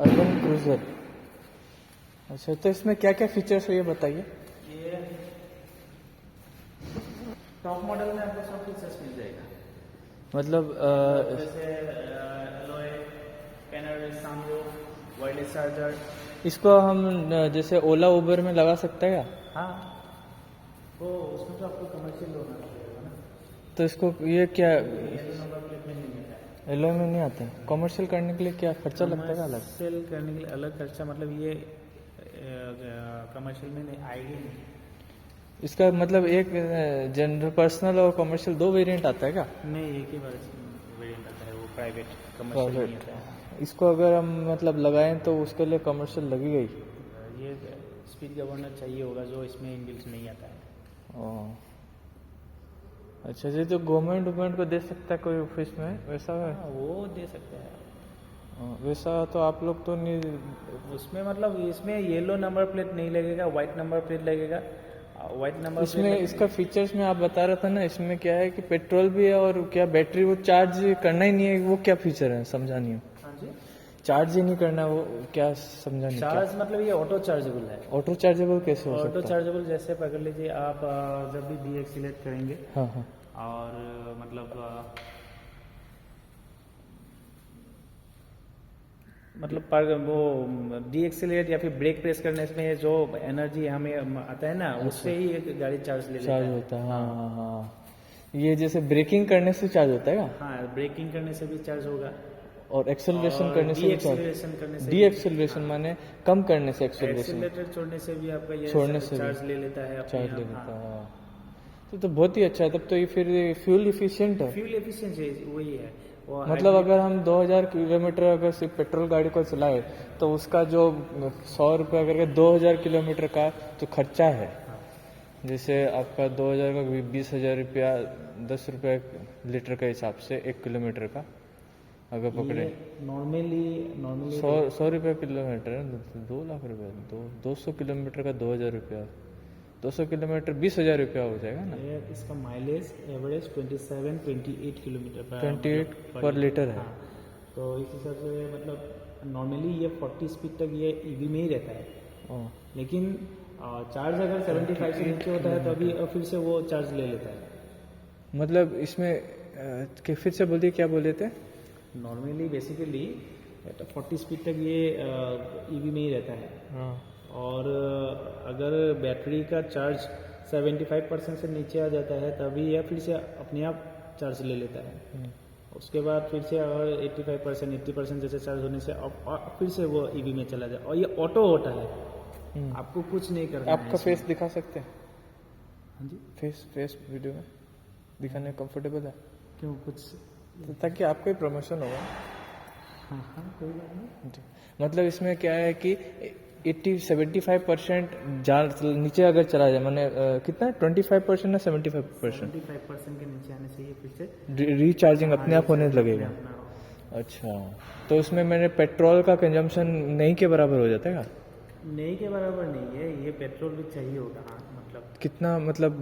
Urban cruiser. अच्छा, तो इसमें क्या क्या फीचर्स है ये बताइए। ये टॉप मॉडल में आपको सब फीचर्स मिल जाएगा। मतलब जैसे alloy, panel, sunroof, wireless charger. इसको हम जैसे ओला उबर में लगा सकते हैं क्या? हाँ, तो उसमें तो आपको कमर्शियल होना पड़ेगा ना। तो इसको ये क्या ये तो नंबर प्लेट में नहीं मिलता है। एलॉय में नहीं आता है? कमर्शियल करने के लिए क्या खर्चा लगता है अलग? कमर्शियल करने के लिए अलग खर्चा, मतलब ये कमर्शियल में नहीं आएगी नहीं। इसका मतलब एक जनरल पर्सनल और कमर्शियल दो वेरिएंट आता है क्या? नहीं, एक ही वेरिएंट आता है, वो प्राइवेट, कमर्शियल नहीं आता है। इसको अगर हम मतलब लगाएं तो उसके लिए कमर्शियल लगेगा ही। ये स्पीड गवर्नर चाहिए होगा जो इसमें इनबिल्ट नहीं आता है। अच्छा जी, तो गवर्नमेंट को दे सकता है कोई ऑफिस में वैसा है? हाँ, वो दे सकते हैं। वैसा तो आप लोग तो नहीं। उसमें मतलब इसमें येलो नंबर प्लेट नहीं लगेगा, वाइट नंबर प्लेट लगेगा। वाइट नंबर इसमें इसका फीचर्स में आप बता रहा था ना, इसमें क्या है कि पेट्रोल भी है और क्या बैटरी वो चार्ज करना ही नहीं है, वो क्या फीचर है समझा नहीं हूँ। हाँ जी, चार्ज ही नहीं करना, वो क्या समझा नहीं। चार्ज मतलब ये ऑटो चार्जेबल है। ऑटो चार्जेबल कैसे हो ऑटो सकता है? चार्जेबल जैसे पकड़ लीजिए आप, जब भी डीएक्सीलेट करेंगे हाँ हाँ। और मतलब पर वो डीएक्सीलेट या फिर ब्रेक प्रेस करने में जो एनर्जी हमें आता है ना, उससे ही एक गाड़ी चार्ज ले लेता चार्ज है। होता है, हाँ हाँ हाँ। ये जैसे ब्रेकिंग करने से चार्ज होता है क्या? हाँ, ब्रेकिंग करने से भी चार्ज होगा और एक्सेलरेशन और करने से भी चार्ज? डीएक्सीलरेशन करने से डी एक्सेलरेशन माने कम करने से एक्सेलरेशन? एक्सीलरेटर छोड़ने से भी आपका ये छोड़ने से चार्ज ले लेता है अपने चार्ज ले आप। लेता हाँ। है, हाँ। तो बहुत ही अच्छा है तब तो। ये फिर फ्यूल इफिशिएंट है। फ्यूल एफिशिएंसी वही है वो। मतलब अगर हम 2000 किलोमीटर अगर सिर्फ पेट्रोल गाड़ी को चलाए तो उसका जो 100 रुपये करके 2000 किलोमीटर का जो खर्चा है, जैसे आपका 2000 का 20,000 रुपया 10 रुपये लीटर के हिसाब से 1 किलोमीटर का अगर पकड़े, नॉर्मली 100 रुपये किलोमीटर है, 2 लाख रुपये, 200 किलोमीटर का 2000 रुपया, 200 किलोमीटर 20,000 रुपया हो जाएगा ना? ये इसका माइलेज एवरेज 27-28 किलोमीटर 28 पर लीटर है। हाँ, तो इस हिसाब से मतलब नॉर्मली ये 40 स्पीड तक ये ईवी में ही रहता है। ओह, लेकिन चार्ज अगर 75 से नीचे होता है तो अभी फिर से वो चार्ज ले लेता है। मतलब इसमें फिर से बोलिए, क्या बोले थे? नॉर्मली बेसिकली 40 स्पीड तक ये ईवी में ही रहता है। हाँ। और अगर बैटरी का चार्ज 75% से नीचे आ जाता है तभी यह फिर से अपने आप चार्ज ले लेता है। उसके बाद फिर से और 85% 80% जैसे चार्ज होने से अब फिर से वो ईवी में चला जाए। और ये ऑटो होता है, आपको कुछ नहीं करना है आपका इसमें। फेस दिखा सकते हैं? हाँ जी, फेस वीडियो में दिखाने कंफर्टेबल है क्यों कुछ? तो ताकि आपका ही प्रमोशन होगा। हाँ हाँ, कोई बात नहीं। जी। मतलब इसमें क्या है कि 75% नीचे अगर चला जाए, मैंने कितना 25% ना 75% 75% के नीचे आने से ये फिर से रिचार्जिंग अपने आप होने लगेगा। अपना अच्छा, तो इसमें मैंने पेट्रोल का कंजम्पशन नहीं के बराबर हो जाता है क्या? नहीं के बराबर नहीं है, ये पेट्रोल भी चाहिए होगा। हाँ, मतलब कितना, मतलब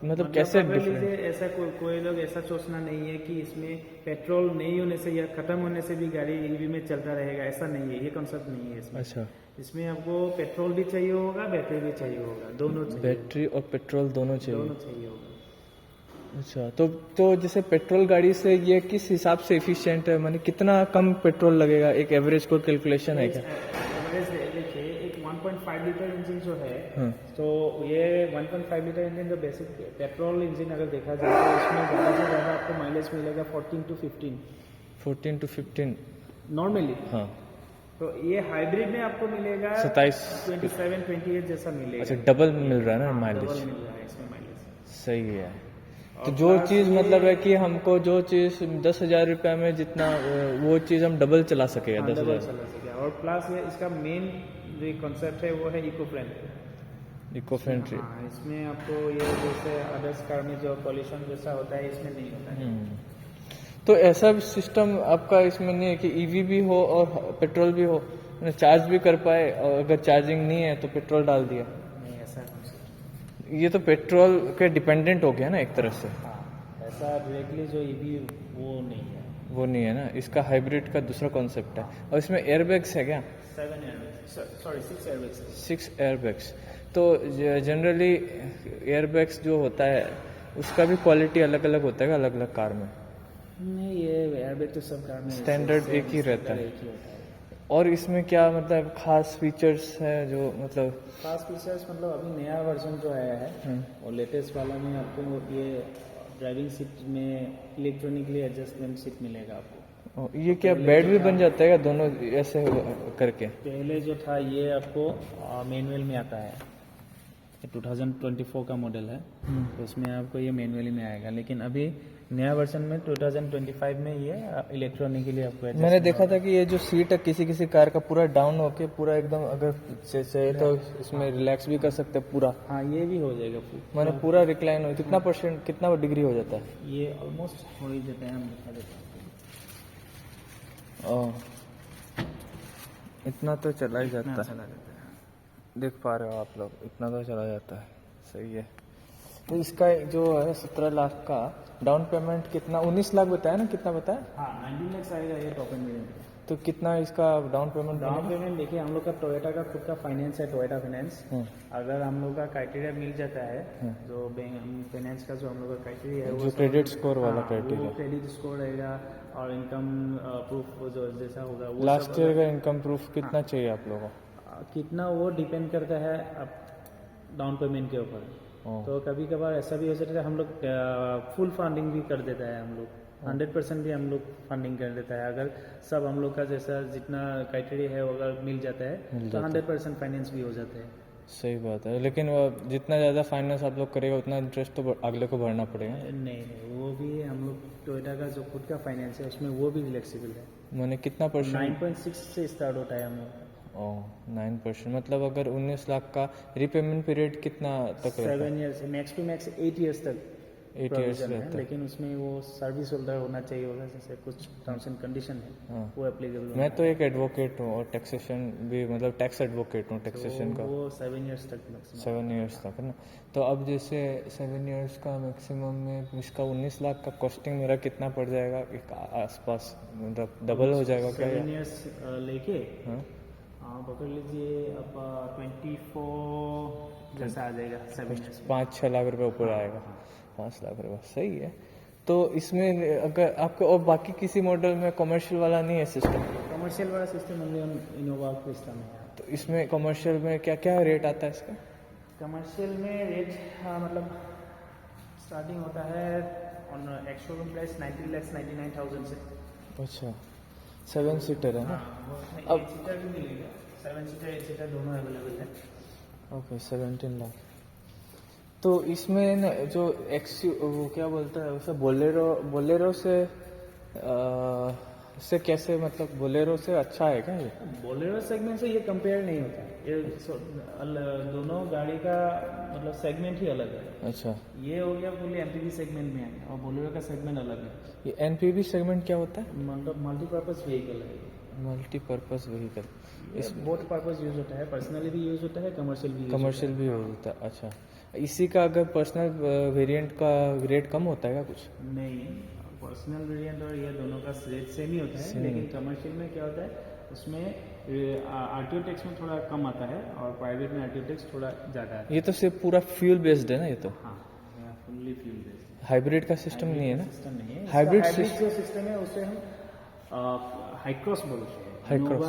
मतलब कैसे अगर डिफरेंट? लीजिए ऐसा कोई लोग ऐसा सोचना नहीं है कि इसमें पेट्रोल नहीं होने से या खत्म होने से भी गाड़ी ईवी में चलता रहेगा, ऐसा नहीं है, ये कॉन्सेप्ट नहीं है इसमें। अच्छा, इसमें आपको पेट्रोल भी चाहिए होगा, बैटरी भी चाहिए होगा, दोनों चाहिए। बैटरी और पेट्रोल दोनों चाहिए? दोनों चाहिए होगा। अच्छा, तो जैसे पेट्रोल गाड़ी से ये किस हिसाब से एफिशिएंट है, माने कितना कम पेट्रोल लगेगा? एक एवरेज को कैलकुलेशन है क्या? एवरेज देखिए, एक 1.5 लीटर इंजन जो है, हाँ। तो ये 1.5 लीटर इंजन जो बेसिक पेट्रोल इंजन अगर देखा जाए तो इसमें ज़्यादा से ज़्यादा आपको माइलेज मिलेगा 14 to 15 14 to 15। नॉर्मली। हाँ। तो ये हाइब्रिड में आपको मिलेगा 27 27-28 जैसा मिलेगा। अच्छा, डबल मिल रहा है ना हाँ, माइलेज? डबल मिल रहा है इसमें माइलेज। सही है। तो और जो प्लस चीज़ ये- मतलब है कि हमको जो चीज़ 10,000 रुपये में जितना वो चीज़ हम डबल चला सकेगा हाँ, डबल 10,000। चला सकेगा। और प्लस ये इसका मेन जो कॉन्सेप्ट है वो है इको फ्रेंडली। Eco friendly. हाँ, इसमें आपको ये जैसे अदर्स कार में जो पॉल्यूशन जैसा होता है इसमें नहीं होता है। तो ऐसा भी सिस्टम आपका इसमें नहीं है कि ईवी भी हो और पेट्रोल भी हो, मैंने चार्ज भी कर पाए, और अगर चार्जिंग नहीं है तो पेट्रोल डाल दिया? नहीं, ऐसा कॉन्सेप्ट। ये तो पेट्रोल के डिपेंडेंट हो गया ना एक तरह से। हाँ, ऐसा डायरेक्टली जो ईवी वो नहीं है। वो नहीं है ना, इसका हाइब्रिड का दूसरा कॉन्सेप्ट है। और इसमें एयरबैग्स है क्या? 7 एयरबैग्स, सॉरी 6 एयरबैग्स। 6 एयरबैग्स। तो जनरली एयरबैग्स जो होता है उसका भी क्वालिटी अलग अलग होता है अलग अलग कार में? नहीं, ये एयरबैग तो सब कार में स्टैंडर्ड एक ही रहता है। एक ही होता है। और इसमें क्या मतलब खास फीचर्स है जो मतलब? खास फीचर्स मतलब अभी नया वर्जन जो आया है और लेटेस्ट वाला में आपको ये ड्राइविंग सीट में इलेक्ट्रॉनिकली एडजस्टमेंट सीट मिलेगा आपको। ये क्या बेड भी बन जाता है क्या दोनों ऐसे करके? पहले जो था ये आपको मैनुअल में आता है, 2024 का मॉडल है, तो उसमें आपको ये मैनुअली में आएगा। लेकिन अभी नया वर्जन में 2025 में ये इलेक्ट्रॉनिकली आपको मैंने देखा था कि ये जो सीट है किसी किसी कार का पूरा डाउन होके पूरा एकदम अगर चाहिए तो इसमें रिलैक्स भी कर सकते हैं पूरा। हाँ, ये भी हो जाएगा मैंने पूरा रिक्लाइन हो, कितना परसेंट कितना डिग्री हो जाता है? ये ऑलमोस्ट हो ही जाता है, हम दिखा देते हैं। इतना तो चला ही जाता है, चला जाता है। देख पा रहे हो आप लोग, इतना तो चला जाता है। सही है। तो इसका जो है 17 लाख का डाउन पेमेंट कितना? 19 लाख बताया ना, कितना बताया? हाँ, 19 लाख आएगा ये टॉप एंड वेरिएंट। तो कितना इसका डाउन पेमेंट? डाउन पेमेंट देखिए, हम लोग का टोयोटा का खुद का फाइनेंस है, टोयोटा फाइनेंस। अगर हम लोग का क्राइटेरिया मिल जाता है, जो बैंक फाइनेंस का जो हम लोग का क्राइटेरिया है, जो क्रेडिट स्कोर वाला क्राइटेरिया, वो क्रेडिट स्कोर रहेगा और इनकम प्रूफ जो जैसा होगा वो लास्ट ईयर का इनकम प्रूफ कितना चाहिए आप लोगों को? कितना वो डिपेंड करता है अब डाउन पेमेंट के ऊपर। तो कभी कभार ऐसा भी हो सकता है हम लोग फुल फंडिंग भी कर देता है, हम लोग 100% भी हम लोग फंडिंग कर देता है। अगर सब हम लोग का जैसा जितना क्राइटेरिया है वो अगर मिल जाता है तो 100% फाइनेंस भी हो जाता है। सही बात है, लेकिन वो जितना ज़्यादा फाइनेंस आप लोग करेगा उतना इंटरेस्ट तो अगले को भरना पड़ेगा। नहीं, वो भी हम लोग टोयोटा का जो खुद का फाइनेंस है उसमें वो भी फ्लेक्सिबल है। मैंने कितना परसेंट? 9.6 से स्टार्ट होता है हम लोग। 9%। मतलब अगर 19 लाख का रिपेमेंट पीरियड कितना तक रहता है? 7 years, max to max 8 years तक 8 ईयर्स provision रहता है, है। लेकिन उसमें वो सर्विस होल्डर होना चाहिए होगा, जैसे कुछ टर्म्स एंड कंडीशन है वो एप्लीकेबल। मैं तो एक एडवोकेट हूँ और टैक्सेशन भी मतलब टैक्स एडवोकेट हूँ टैक्सेशन का। वो 7 ईयर्स तक मैक्सिमम। 7 ईयर्स तक है ना। तो अब जैसे 7 ईयर्स का मैक्सिमम में इसका 19 लाख का कॉस्टिंग मेरा कितना पड़ जाएगा? एक आसपास मतलब डबल हो जाएगा क्या? 7 ईयर्स लेके हाँ, पकड़ लीजिए अब 24 जैसा आ जाएगा 7 ईयर्स। 5-6 लाख रुपए ऊपर आएगा। 5 लाख रुपए, सही है। तो इसमें अगर आपको और बाकी किसी मॉडल में कमर्शियल वाला नहीं है सिस्टम? कमर्शियल वाला सिस्टम ओनली इनोवा क्रिस्टा में है। तो इसमें कमर्शियल में क्या क्या रेट आता है इसका? कमर्शियल में रेट मतलब स्टार्टिंग होता है ऑन एक्स शोरूम प्राइस 90,99,000 से। अच्छा, 7 सीटर है ना? अब 8 सीटर भी मिलेगा, 7 सीटर 8 सीटर दोनों अवेलेबल है। ओके, 17 लाख। तो इसमें न जो वो क्या बोलता है उसे, बोलेरो से कैसे, मतलब बोलेरो से अच्छा है क्या ये? बोलेरो सेगमेंट से ये कंपेयर नहीं होता है, ये दोनों गाड़ी का मतलब सेगमेंट ही अलग है। अच्छा, ये हो गया फुली एमपीवी सेगमेंट में है और बोलेरो का सेगमेंट अलग है। ये एनपीवी सेगमेंट क्या होता है? मतलब मल्टीपर्पज व्हीकल है। Multipurpose vehicle. इस बोथ पर्पज यूज होता है, पर्सनली भी यूज होता है, कमर्शियल भी कमर्शियल भी होता है। अच्छा, इसी का अगर पर्सनल वेरिएंट का रेट कम होता है क्या कुछ? नहीं, पर्सनल वेरिएंट और ये दोनों का रेट सेम ही होता है, लेकिन कमर्शियल में क्या होता है उसमें आरटीओ टैक्स में थोड़ा कम आता है और प्राइवेट में आरटीओ टैक्स थोड़ा ज़्यादा आता है। ये तो सिर्फ पूरा फ्यूल बेस्ड है ना ये तो? हाँ, फुल्ली फ्यूल बेस्ड। हाइब्रिड का सिस्टम नहीं है ना? सिस्टम नहीं है। हाइब्रिड जो सिस्टम है उसे हम हाईक्रॉस बोलते हैं। हाईक्रॉस,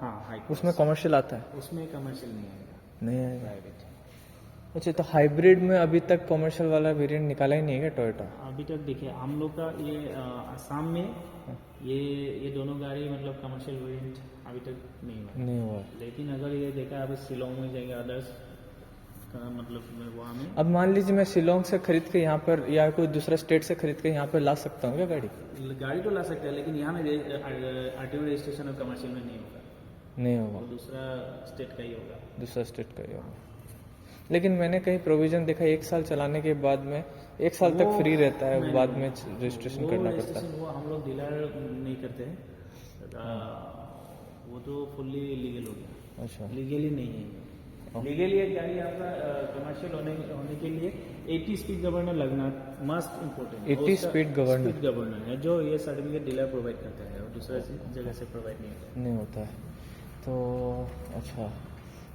हाँ, हाईक्रॉस। उसमें कमर्शियल आता है? उसमें कमर्शियल नहीं आएगा, नहीं आएगा। प्राइवेट। अच्छा, तो हाइब्रिड में अभी तक कमर्शियल वाला वेरिएंट निकाला ही नहीं है क्या टोयोटा? अभी तक देखिए हम लोग का ये आसाम में ये दोनों गाड़ी मतलब कमर्शियल वेरिएंट अभी तक नहीं हुआ। लेकिन अगर ये देखा अब शिलोंग में जाएंगे अदर्स का मतलब वहाँ में। अब मान लीजिए मैं शिलोंग से खरीद के यहाँ पर या कोई दूसरा स्टेट से खरीद के यहाँ पर ला सकता हूँ क्या गाड़ी तो ला सकते हैं, लेकिन यहाँ में आरटीओ रजिस्ट्रेशन और कमर्शियल में नहीं होगा। नहीं होगा, वो दूसरा स्टेट का ही होगा। दूसरा स्टेट का ही होगा। लेकिन मैंने कहीं प्रोविजन देखा 1 साल चलाने के बाद में 1 साल तक फ्री रहता है, बाद में रजिस्ट्रेशन करना पड़ता है। वो हम लोग डीलर नहीं करते हैं, वो तो फुल्ली लीगल हो गया। अच्छा, लीगली नहीं है। लीगली एक गाड़ी आपका कमर्शियल होने के लिए 80 स्पीड गवर्नर लगना must important 80 speed governor speed governor है जो ये सर्टिफिकेट डीलर प्रोवाइड करता है और दूसरा जगह से प्रोवाइड नहीं होता नहीं होता है। तो अच्छा,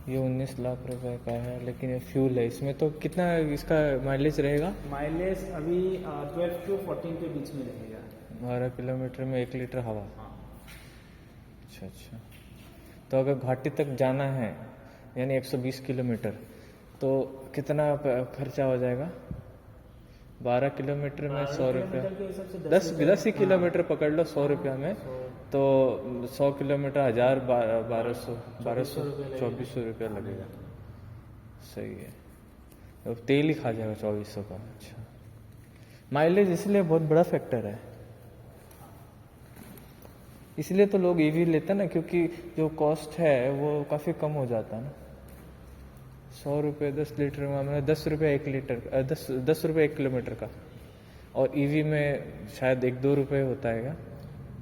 ये 19 लाख रुपए का है, लेकिन ये फ्यूल है, इसमें तो कितना इसका माइलेज रहेगा? माइलेज अभी 12 to 14 के बीच में रहेगा। 12 किलोमीटर में 1 लीटर हवा। हाँ, अच्छा अच्छा। तो अगर घाटी तक जाना है यानी 120 किलोमीटर, तो कितना खर्चा हो जाएगा? 12 किलोमीटर में 100 रुपया, किलोमीटर के हिसाब से 10 ही किलोमीटर पकड़ लो 100 रुपया में, तो 100 किलोमीटर 1000, 1200, 2400 रुपया लगेगा। सही है, तो तेल ही खा जाएगा 2400 का। अच्छा, माइलेज इसलिए बहुत बड़ा फैक्टर है, इसलिए तो लोग ईवी लेते हैं ना, क्योंकि जो कॉस्ट है वो काफ़ी कम हो जाता है ना। 100 रुपये 10 लीटर में, मतलब 10 रुपये 1 लीटर, 10 रुपये 1 किलोमीटर का। और ईवी में शायद 1-2 रुपये होता है क्या?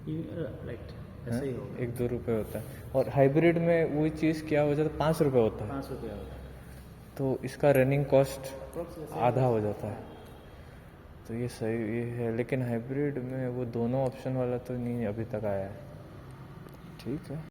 राइट, ऐसे ही होगा। 1-2 रुपये होता है। और हाइब्रिड में वही चीज़ क्या हो जाता है, 5 रुपये होता है। 5 रुपया होगा। तो इसका रनिंग कॉस्ट आधा हो जाता है। तो ये सही ये है, लेकिन हाइब्रिड में वो दोनों ऑप्शन वाला तो नहीं अभी तक आया है। ठीक है।